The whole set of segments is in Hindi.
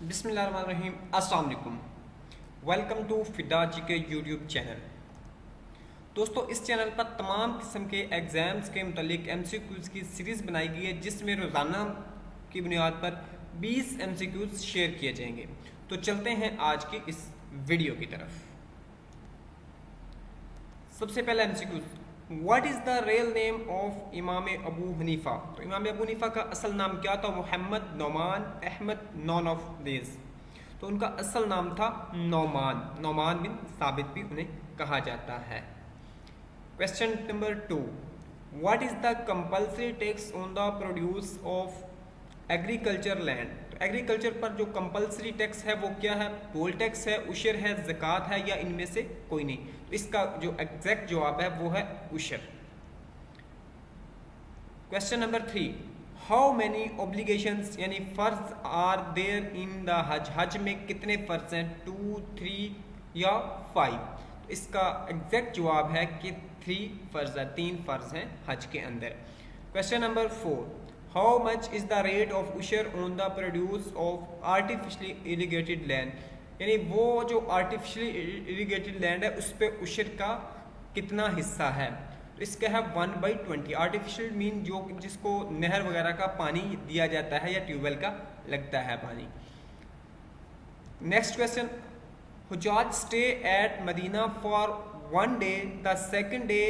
बिस्मिल्लाहिर्रहमानिर्रहीम। अस्सलाम वालेकुम। वेलकम टू फिदा जी के यूट्यूब चैनल। दोस्तों, इस चैनल पर तमाम किस्म के एग्ज़ाम्स के मुतालिक MCQs की सीरीज़ बनाई गई है, जिसमें रोज़ाना की बुनियाद पर 20 MCQs शेयर किए जाएंगे। तो चलते हैं आज की इस वीडियो की तरफ। सबसे पहला MCQ, what is the real name of इमाम अबू हनीफ़ा। तो इमाम अबू हनीफ़ा का असल नाम क्या था? Mohammed Nauman Ahmed, none of this. तो उनका असल नाम था नौमान बिन साबित भी उन्हें कहा जाता है। Question number 2, what is the compulsory tax on the produce of agriculture land. तो एग्रीकल्चर पर जो कंपल्सरी टैक्स है वो क्या है? पोल टैक्स है, उशर है, ज़कात है, या इनमें से कोई नहीं। तो इसका जो एग्जैक्ट जवाब है वो है उशर। Question number 3, how many obligations यानी फ़र्ज are there in the Hajj. हज में कितने फ़र्ज हैं? 2, 3 या 5। तो इसका एग्जैक्ट जवाब है कि 3 फ़र्ज है, 3 फ़र्ज हैं हज के अंदर। Question number 4, how much is the rate of उशर on the produce of artificially irrigated land. यानी वो जो आर्टिफिशली इरीगेटेड लैंड है उस पर उशर का कितना हिस्सा है? तो इसका है 1/20। आर्टिफिशियल मीन जो जिसको नहर वगैरह का पानी दिया जाता है या ट्यूबवेल का लगता है पानी। नेक्स्ट क्वेश्चन, हुजाज stay at Medina for 1 day, the second day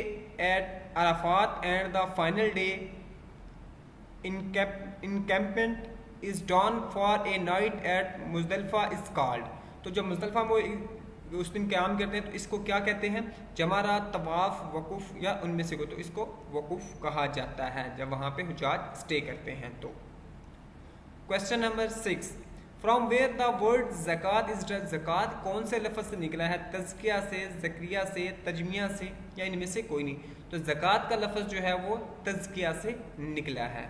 at Arafat and the final day encampment is done for a night at Muzdalifah is called। तो जब मुज़दलिफ़ा में उस दिन क़याम करते हैं तो इसको क्या कहते हैं? जमारात, तवाफ़, वक़ुफ़ या उनमें से कोई। तो इसको वक़ुफ़ कहा जाता है जब वहाँ पे हुजाज स्टे करते हैं। तो question number 6, from where the word zakat is ड। ज़कात कौन से लफ्ज़ से निकला है? तज़किया से, ज़करिया से, तजमिया से, या इनमें से कोई नहीं। तो ज़कात का लफ्ज़ जो है वो तज़किया से निकला है।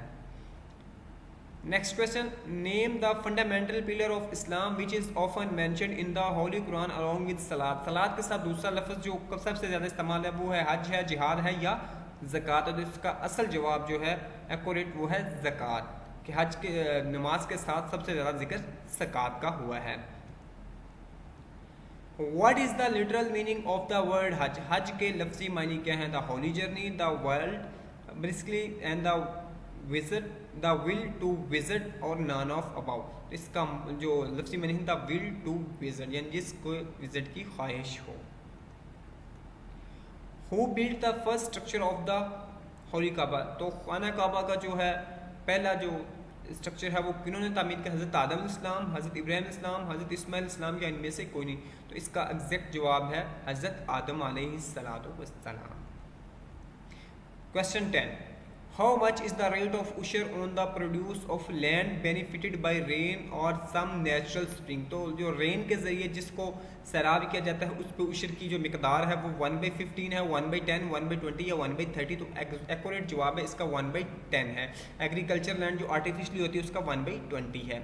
Next question, name the fundamental pillar of Islam which is often mentioned in the Holi Quran along with सलात। सलात के साथ दूसरा लफ्ज़ जो सबसे ज़्यादा इस्तेमाल है वो है हज है, जिहाद है या ज़कात। तो इसका असल जवाब जो है एक्यूरेट वो है ज़कात, कि हज के नमाज के साथ सबसे ज़्यादा जिक्र ज़कात का हुआ है। What is the literal meaning of the word Hajj. हज के लफ्ज़ी मानी क्या है? The holy journey, the world basically, and the visit, the will to visit, और नॉन ऑफ अबाउट। इसका जो लफ्ज़ी meaning the will to visit, यानी जिसको विजिट की ख्वाहिश हो। Who build the first structure of the holy Kaaba. तो खाना काबा का जो है पहला जो स्ट्रक्चर है वो किन्होंने तामीर किया? हज़रत आदम इस्लाम, हज़रत इब्राहिम इस्लाम, हज़रत इस्माइल इस्लाम, या इनमें से कोई नहीं। तो इसका एग्जैक्ट जवाब है हज़रत आदम अलैहिस्सलातु वस्सलाम। Question 10, how much is the rate of उशर on the produce of land benefited by rain और सम नेचुरल स्प्रिंग। तो जो रेन के ज़रिए जिसको सैराब किया जाता है उस पर उशर की जो मिकदार है वो 1/15 है, 1/10, 1/20 या 1/30। तो एक्यूरेट जवाब है इसका 1/10 है। एग्रीकल्चर लैंड जो आर्टिफिशली होती है उसका 1/20 है।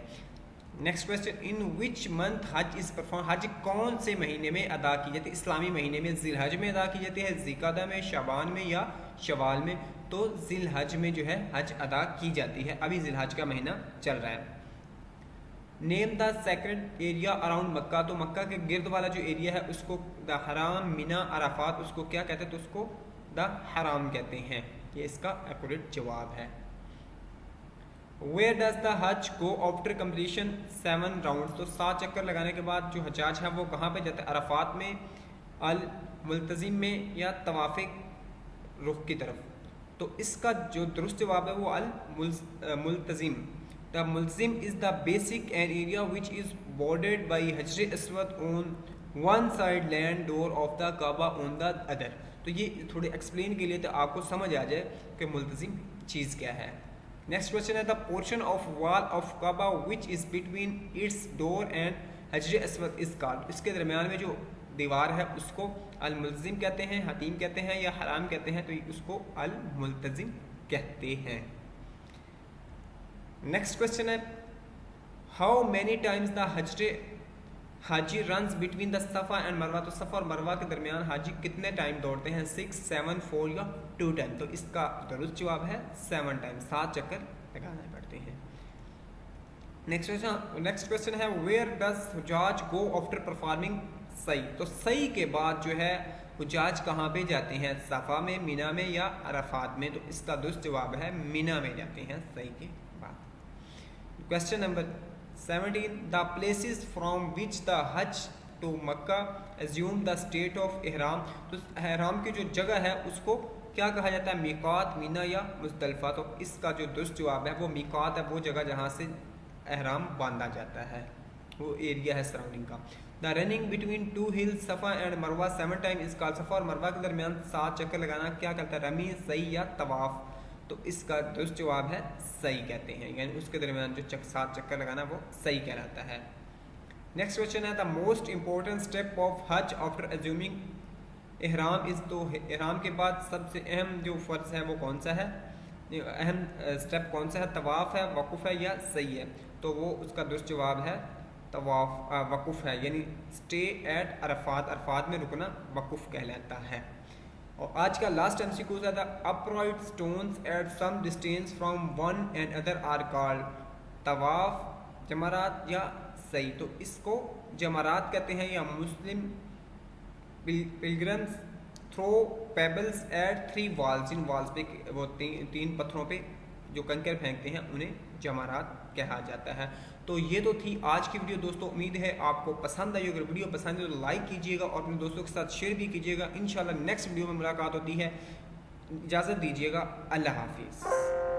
Next question, in which month हज इज़ परफॉर्म। हज कौन से महीने में अदा की जाती है? इस्लामी महीने में ज़िलहज में अदा की जाती है, ज़िलक़अदा में, शाबान में, या शवाल में। तो ज़िलहज में जो है हज अदा की जाती है। अभी ज़िलहज का महीना चल रहा है। Name the sacred area around Mecca. तो मक्का के गिर्द वाला जो एरिया है उसको द हराम, मिना, अराफात, उसको क्या कहते हैं? तो उसको द हराम कहते हैं। ये इसका एक्यूरेट जवाब है। वेयर डज द हज गो आफ्टर कम्प्लीशन 7 राउंड। तो 7 चक्कर लगाने के बाद जो हजाज है वो कहाँ पे जाता है? अराफात में, अल मुल्तजिम में, या तवाफ़िक रुख की तरफ। तो इसका जो दुरुस्त जवाब है वो Al Multazam. The Multazam is the basic an area which is bordered by Hajar Aswad on one side, land door of the Kaaba on the other. तो ये थोड़े एक्सप्लेन के लिए तो आपको समझ आ जाए कि मुल्तजिम चीज़ क्या है। नेक्स्ट क्वेश्चन है, the portion of wall of Kaaba which is between its door and Hajar Aswad is called. इसके दरमियान में जो दीवार है उसको अल मुल्तजिम कहते हैं, हतीम कहते हैं, या हराम कहते हैं। तो उसको अल मुल्तजिम कहते हैं। नेक्स्ट क्वेश्चन है, how many times the Haji runs between the सफ़ा एंड मरवा। तो सफ़ा और मरवा के दरमियान हाजी कितने टाइम दौड़ते हैं? 6, 7, 4 या 2 टाइम। तो इसका दुरुस्त जवाब है 7 टाइम, 7 चक्कर लगाने पड़ते हैं। नेक्स्ट क्वेश्चन है वेयर डज हुजाज गो आफ्टर परफॉर्मिंग सई। तो सई के बाद जो है हुजाज कहाँ पे जाते हैं, सफ़ा में, मिना में या अरफात में। तो इसका दुरुस्त जवाब है मिना में जाते हैं सई के बाद। Question number 17 the places from which the Hajj to Mecca assume the state of ihram. तो इहराम की जो जगह है उसको क्या कहा जाता है, मीकात, मीना या मुज़दलिफ़ा। तो इसका जो दुरुस्त जवाब है वो मीकात है, वो जगह जहाँ से एहराम बांधा जाता है, वो एरिया है सराउंडिंग का। The running between two hills सफ़ा एंड मरवा 7 टाइम इस कॉल्ड। सफ़ा और मरवा के दरमियान 7 चक्कर लगाना क्या कहता है, रमी, सही या तवाफ़। तो इसका दुरुस्त जवाब है सही कहते हैं, यानी उसके दरमियान जो 7 चक्कर लगाना वो सही कहलाता है। नेक्स्ट क्वेश्चन है the most important step of हज आफ्टर एज्यूमिंग इहराम इज़। तो इहराम के बाद सबसे अहम जो फ़र्ज़ है वो कौन सा है, अहम स्टेप कौन सा है, तवाफ़ है, वक़ुफ़ है या सही है। तो वो उसका दुरुस्त जवाब है तवाफ़, वक़ुफ़ है, यानी स्टे एट अरफात, अरफात में रुकना वक़ुफ़ कहलाता है। और आज का लास्ट MCQ है the upright stones at some distance from one end other are called tawaf, Jamarat या सही। तो इसको जमरात कहते हैं या Muslim pilgrims throw pebbles at 3 walls. इन वॉल्स पे वो तीन पत्थरों पे जो कंकर फेंकते हैं उन्हें जमारात कहा जाता है। तो ये तो थी आज की वीडियो दोस्तों, उम्मीद है आपको पसंद आई। अगर वीडियो पसंद है तो लाइक कीजिएगा और अपने दोस्तों के साथ शेयर भी कीजिएगा। इंशाल्लाह नेक्स्ट वीडियो में मुलाकात होती है, इजाज़त दीजिएगा, अल्लाह हाफिज़।